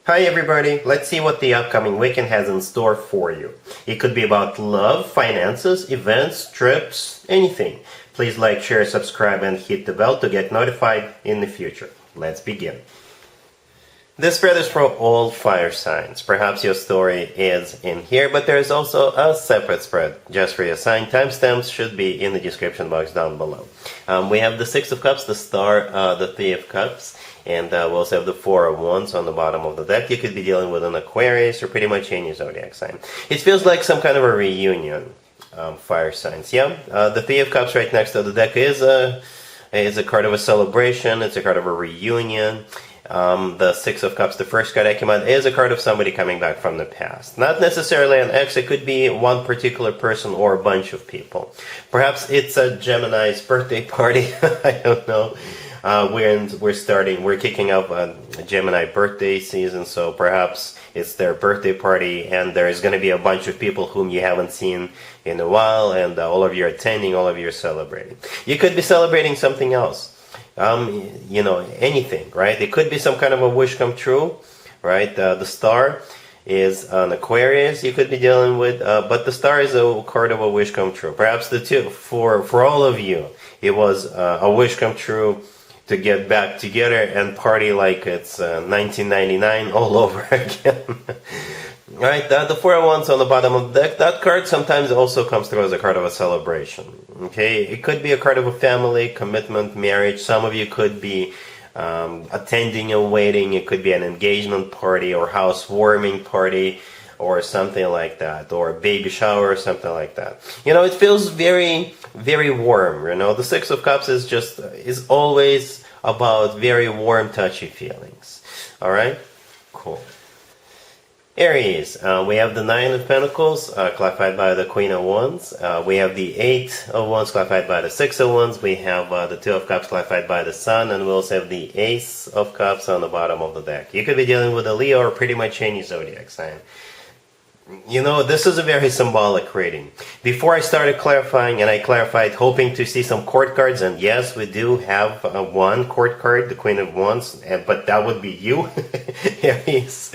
Hi everybody, let's see what the upcoming weekend has in store for you. It could be about love, finances, events, trips, anything. Please like, share, subscribe and hit the bell to get notified in the future. Let's begin. This spread is for all fire signs. Perhaps your story is in here, but there is also a separate spread just for your sign. Timestamps should be in the description box down below. We have the Six of Cups, the Star, the Three of Cups, and we also have the Four of Wands on the bottom of the deck. You could be dealing with an Aquarius or pretty much any zodiac sign. It feels like some kind of a reunion, fire signs. Yeah, the Three of Cups right next to the deck is a card of a celebration. It's a card of a reunion. The Six of Cups, the first card that came out, is a card of somebody coming back from the past. Not necessarily an ex, it could be one particular person or a bunch of people. Perhaps it's a Gemini's birthday party, I don't know. We're kicking off a Gemini birthday season, so perhaps it's their birthday party and there's going to be a bunch of people whom you haven't seen in a while, and all of you are attending, all of you are celebrating. You could be celebrating something else. Anything, right? It could be some kind of a wish come true, right? The Star is an Aquarius you could be dealing with, but the Star is a card of a wish come true. Perhaps the two, for all of you, it was a wish come true to get back together and party like it's 1999 all over again. Right, the Four of Wands on the bottom of the deck, that card sometimes also comes through as a card of a celebration. Okay, it could be a card of a family, commitment, marriage. Some of you could be attending a wedding. It could be an engagement party or housewarming party or something like that, or a baby shower or something like that. It feels very, very warm. The Six of Cups is always about very warm, touchy feelings. All right, cool. Aries, we have the Nine of Pentacles, clarified by the Queen of Wands. We have the Eight of Wands, clarified by the Six of Wands. We have the Two of Cups, clarified by the Sun. And we also have the Ace of Cups on the bottom of the deck. You could be dealing with a Leo or pretty much any zodiac sign. This is a very symbolic reading. Before I started clarifying, and I clarified hoping to see some court cards, and yes, we do have one court card, the Queen of Wands, but that would be you, Aries.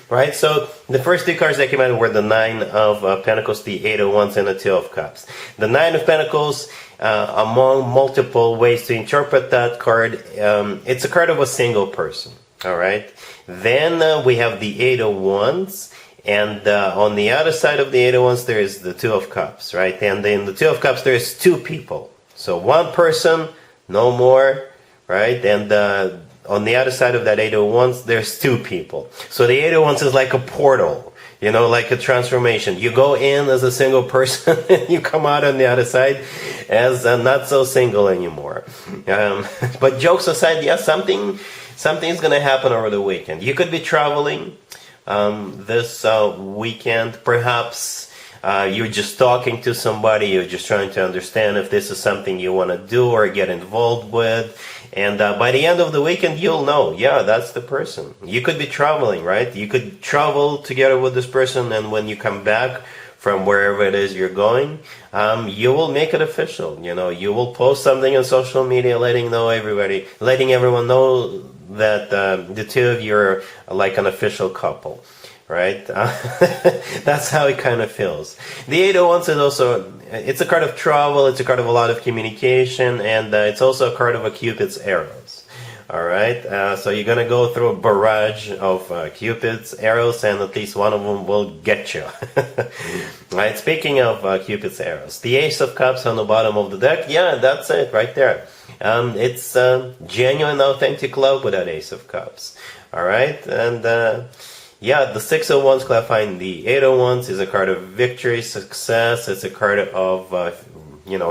Right, so the first two cards that came out were the Nine of Pentacles, the Eight of Wands, and the Two of Cups. The Nine of Pentacles, among multiple ways to interpret that card, it's a card of a single person. All right, then we have the Eight of Wands. And on the other side of the Eight of Wands, there is the Two of Cups, right? And in the Two of Cups, there is two people. So one person, no more, right? And on the other side of that Eight of Wands, there's two people. So the Eight of Wands is like a portal, like a transformation. You go in as a single person, and you come out on the other side as not so single anymore. But jokes aside, yes, something's going to happen over the weekend. You could be traveling. This weekend, perhaps you're just talking to somebody, you're just trying to understand if this is something you want to do or get involved with, and by the end of the weekend you'll know, yeah, that's the person. You could be traveling, right? You could travel together with this person, and when you come back from wherever it is you're going, you will make it official. You will post something on social media letting everyone know that the two of you are like an official couple, right? That's how it kind of feels. The Eight of Wands is also, it's a card of travel, it's a card of a lot of communication, and it's also a card of a Cupid's arrows. All right, so you're going to go through a barrage of Cupid's arrows, and at least one of them will get you. Right, speaking of Cupid's arrows, the Ace of Cups on the bottom of the deck, yeah, that's it right there. It's genuine, authentic love with that Ace of Cups. All right, and yeah, the Six of Wands clarifying the Eight of Wands is a card of victory, success. It's a card of,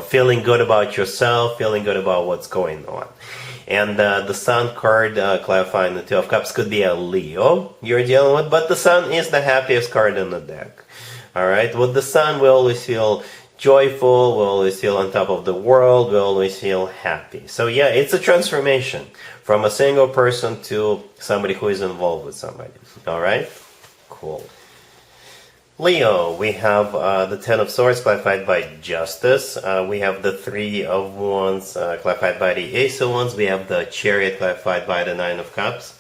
feeling good about yourself, feeling good about what's going on. And the Sun card clarifying the Two of Cups could be a Leo you're dealing with, but the Sun is the happiest card in the deck. All right, with the Sun, we always feel joyful, we always feel on top of the world, we always feel happy. So yeah, it's a transformation from a single person to somebody who is involved with somebody. All right, cool. Leo, we have the Ten of Swords clarified by Justice. We have the Three of Wands clarified by the Ace of Wands. We have the Chariot clarified by the Nine of Cups.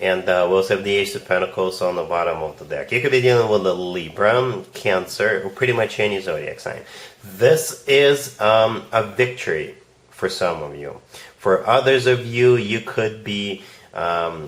And we also have the Ace of Pentacles on the bottom of the deck. You could be dealing with a Libra, Cancer, or pretty much any zodiac sign. This is a victory for some of you. For others of you, you could be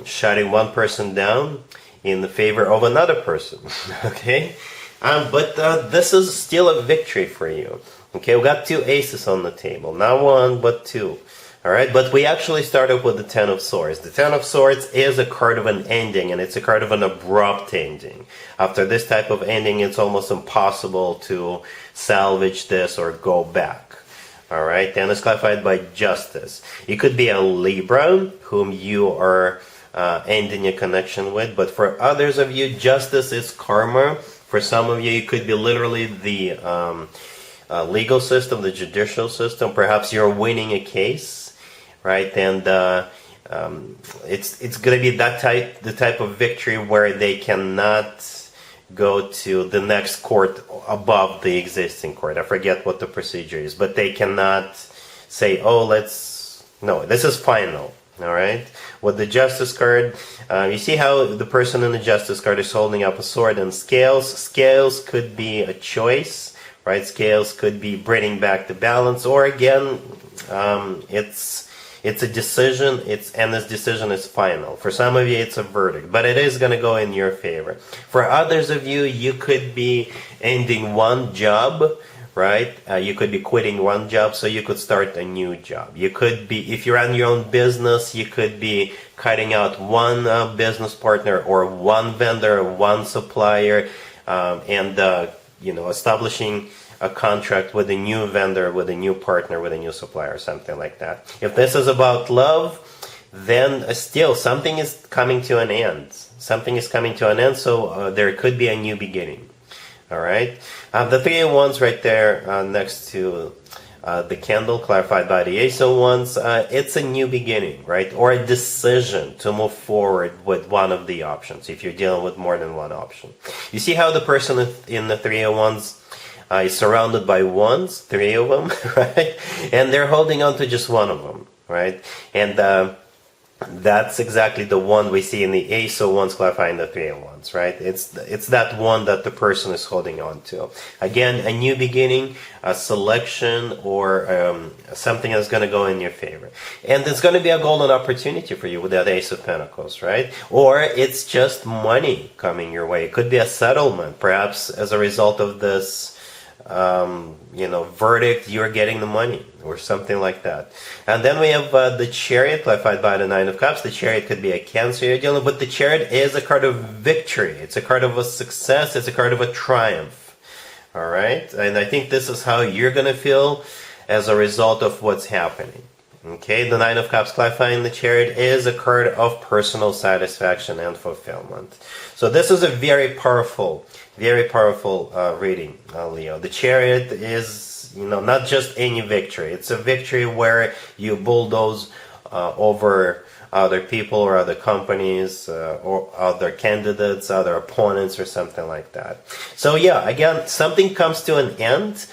shutting one person down in the favor of another person. Okay? But this is still a victory for you. Okay, we got two aces on the table. Not one, but two. Alright, but we actually started with the Ten of Swords. The Ten of Swords is a card of an ending, and it's a card of an abrupt ending. After this type of ending, it's almost impossible to salvage this or go back. Alright, and it's clarified by Justice. It could be a Libra whom you are ending a connection with, but for others of you, Justice is karma. For some of you, it could be literally the legal system, the judicial system. Perhaps you're winning a case. Right, and it's going to be the type of victory where they cannot go to the next court above the existing court. I forget what the procedure is, but they cannot say, "Oh, no, this is final." All right. With the Justice card, you see how the person in the Justice card is holding up a sword and scales. Scales could be a choice, right? Scales could be bringing back the balance, or again, it's a decision, and this decision is final. For some of you, it's a verdict, but it is going to go in your favor. For others of you, you could be ending one job, right? You could be quitting one job so you could start a new job. You could be, if you run your own business, you could be cutting out one business partner or one vendor, one supplier, and establishing a contract with a new vendor, with a new partner, with a new supplier, something like that. If this is about love, then still something is coming to an end. Something is coming to an end, so there could be a new beginning. All right? The Three of Wands right there next to the candle, clarified by the Ace of Wands, it's a new beginning, right? Or a decision to move forward with one of the options, if you're dealing with more than one option. You see how the person in the Three of Wands is surrounded by wands, three of them, right? And they're holding on to just one of them, right? And that's exactly the one we see in the Ace of Wands clarifying the Three of Wands, right? It's that one that the person is holding on to. Again, a new beginning, a selection, or something that's going to go in your favor. And it's going to be a golden opportunity for you with that Ace of Pentacles, right? Or it's just money coming your way. It could be a settlement, perhaps as a result of this verdict, you're getting the money or something like that. And then we have the Chariot, clarified by the Nine of Cups. The Chariot could be a Cancer you're dealing with, but the Chariot is a card of victory. It's a card of a success. It's a card of a triumph. All right? And I think this is how you're going to feel as a result of what's happening. Okay? The Nine of Cups clarifying the Chariot is a card of personal satisfaction and fulfillment. So this is a very powerful reading, Leo. The Chariot is, not just any victory. It's a victory where you bulldoze over other people or other companies or other candidates, other opponents, or something like that. So yeah, again, something comes to an end,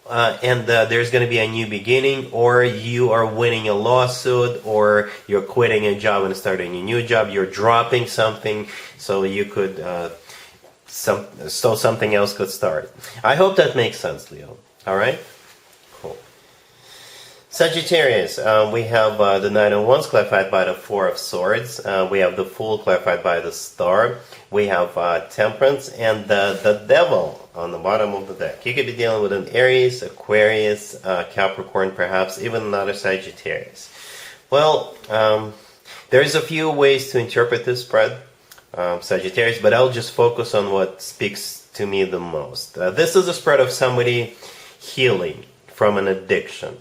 and there's going to be a new beginning, or you are winning a lawsuit, or you're quitting a job and starting a new job. You're dropping something so you could so something else could start. I hope that makes sense, Leo. All right? Cool. Sagittarius, we have the Nine of Wands clarified by the Four of Swords. We have the Fool clarified by the Star. We have Temperance and the Devil on the bottom of the deck. You could be dealing with an Aries, Aquarius, Capricorn, perhaps even another Sagittarius. Well, there's a few ways to interpret this spread, Sagittarius, but I'll just focus on what speaks to me the most. This is a spread of somebody healing from an addiction.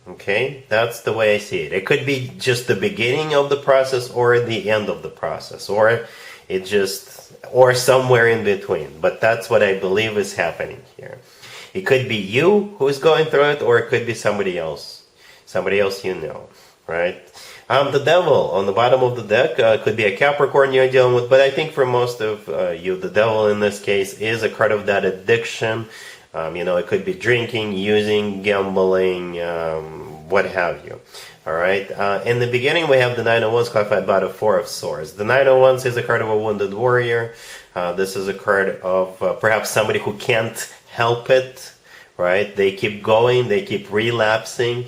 Okay, that's the way I see it. It could be just the beginning of the process or the end of the process, or or somewhere in between. But that's what I believe is happening here. It could be you who is going through it, or it could be somebody else you know, right? The Devil on the bottom of the deck could be a Capricorn you're dealing with, but I think for most of you, the Devil in this case is a card of that addiction. It could be drinking, using, gambling, what have you. All right. In the beginning, we have the Nine of Wands clarified by the Four of Swords. The Nine of Wands is a card of a wounded warrior. This is a card of perhaps somebody who can't help it, right? They keep going, they keep relapsing,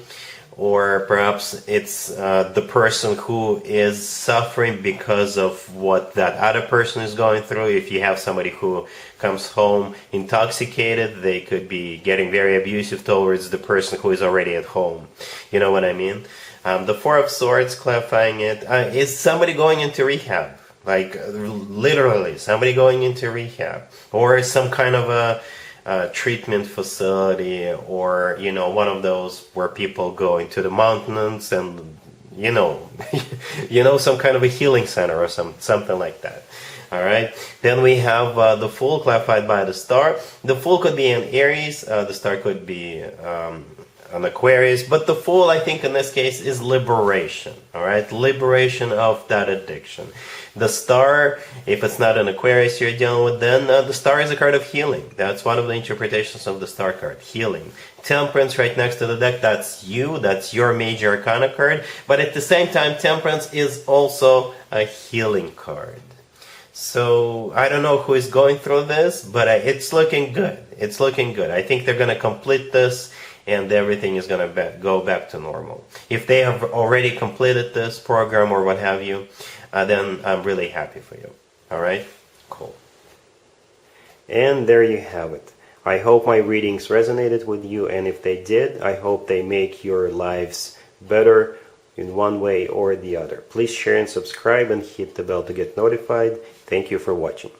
or perhaps it's the person who is suffering because of what that other person is going through. If you have somebody who comes home intoxicated, they could be getting very abusive towards the person who is already at home. You know what I mean? The Four of Swords, clarifying it, is somebody going into rehab. Like, literally, somebody going into rehab. Or some kind of a treatment facility, or, you know, one of those where people go into the mountains and, you know, some kind of a healing center or something like that. All right. Then we have the Fool, clarified by the Star. The Fool could be an Aries. The Star could be an Aquarius. But the Fool, I think, in this case, is liberation. All right. Liberation of that addiction. The Star, if it's not an Aquarius you're dealing with, then the Star is a card of healing. That's one of the interpretations of the Star card, healing. Temperance right next to the deck, that's you, that's your major arcana card. But at the same time, Temperance is also a healing card. So I don't know who is going through this, but it's looking good. It's looking good. I think they're going to complete this and everything is going to go back to normal. If they have already completed this program or what have you, then I'm really happy for you. All right? Cool. And there you have it. I hope my readings resonated with you, and if they did, I hope they make your lives better in one way or the other. Please share and subscribe and hit the bell to get notified. Thank you for watching.